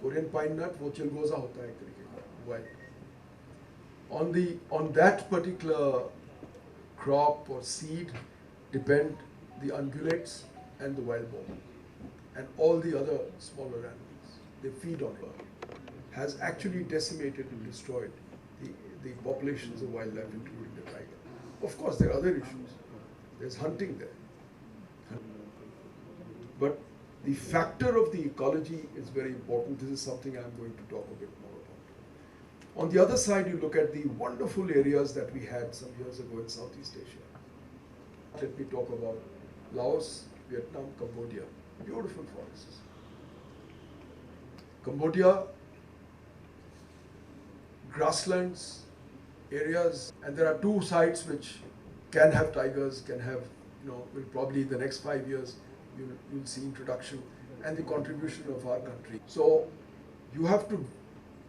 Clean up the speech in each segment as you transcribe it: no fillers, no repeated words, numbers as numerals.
Korean pine nut वो चिलगोजा होता है करके white. On that particular crop or seed depend the ungulates and the wild boar and all the other smaller animals. They feed on it. Has actually decimated and destroyed the, the populations of wildlife, including the tiger. Of course, there are other issues. There's hunting there. But the factor of the ecology is very important. This is something I'm going to talk a bit more about. On the other side, you look at the wonderful areas that we had some years ago in Southeast Asia. Let me talk about Laos, Vietnam, Cambodia. Beautiful forests. Cambodia, grasslands, areas, and there are two sites which can have tigers, can have, will probably in the next 5 years, you'll see introduction and the contribution of our country. So you have to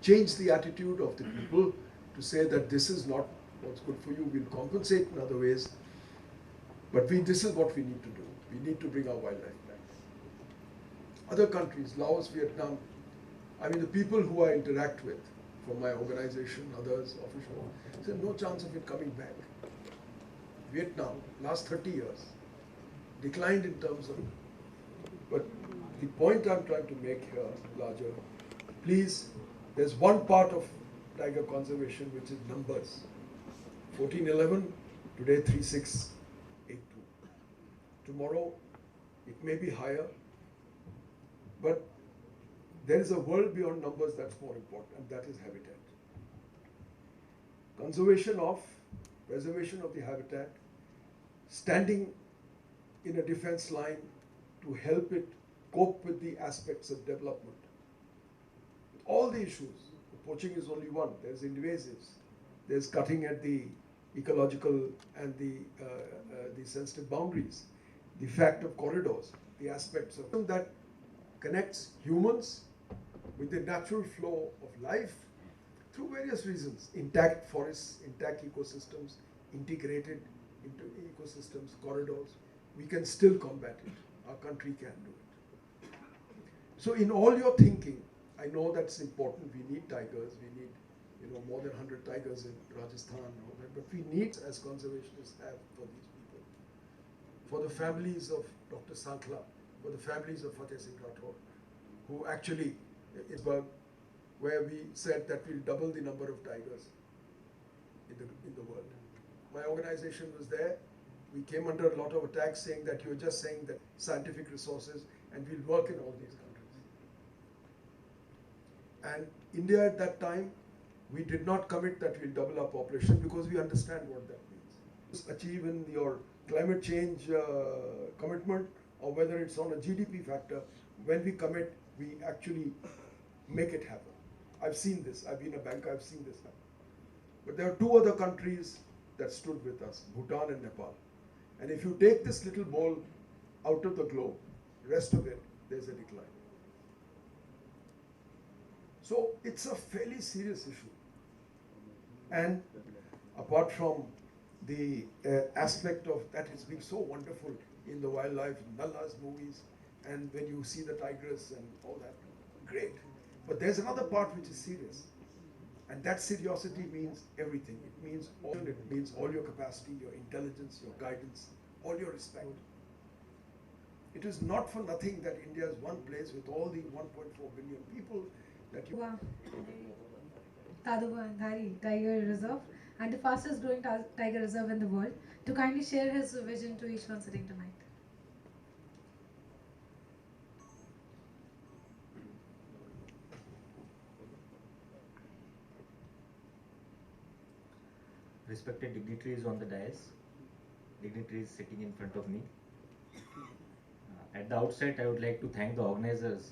change the attitude of the people to say that this is not what's good for you, we'll compensate in other ways, but this is what we need to do. We need to bring our wildlife back. Other countries, Laos, Vietnam, I mean the people who I interact with, from my organization, others, officials, say no chance of it coming back. Vietnam, last 30 years, declined in terms of, but the point I'm trying to make here, larger, please, there's one part of tiger conservation which is numbers. 1411, today 3682. Tomorrow, it may be higher, but there is a world beyond numbers that's more important, and that is habitat. Preservation of the habitat, standing in a defense line to help it cope with the aspects of development. All the issues, poaching is only one, there's invasives, there's cutting at the ecological and the sensitive boundaries, the fact of corridors, the aspects of that connects humans with the natural flow of life through various reasons. Intact forests, intact ecosystems, integrated into ecosystems, corridors, we can still combat it. Our country can do it. So in all your thinking, I know that's important. We need tigers. We need, more than 100 tigers in Rajasthan and all that. But we need, as conservationists, have for these people, for the families of Dr. Sankla, for the families of Fateh Singh Rathore, who actually is where we said that we'll double the number of tigers in the world. My organization was there. We came under a lot of attacks saying that you're just saying that scientific resources and we'll work in all these countries. And India at that time, we did not commit that we'll double our population because we understand what that means. Achieve in your climate change commitment or whether it's on a GDP factor, when we commit, we actually make it happen. I've seen this. I've been a banker. I've seen this happen. But there are two other countries that stood with us, Bhutan and Nepal. And if you take this little ball out of the globe, the rest of it, there's a decline. So it's a fairly serious issue. And apart from the aspect of that it's been so wonderful in the wildlife, Nalla's movies, and when you see the tigers and all that, great. But there's another part which is serious. And that seriosity means everything. It means all your capacity, your intelligence, your guidance, all your respect. It is not for nothing that India is one place with all the 1.4 billion people that you... Tadoba and Dhari Tiger Reserve and the fastest growing tiger reserve in the world, to kindly share his vision to each one sitting tonight. Respected dignitaries on the dais, dignitaries sitting in front of me. At the outset, I would like to thank the organizers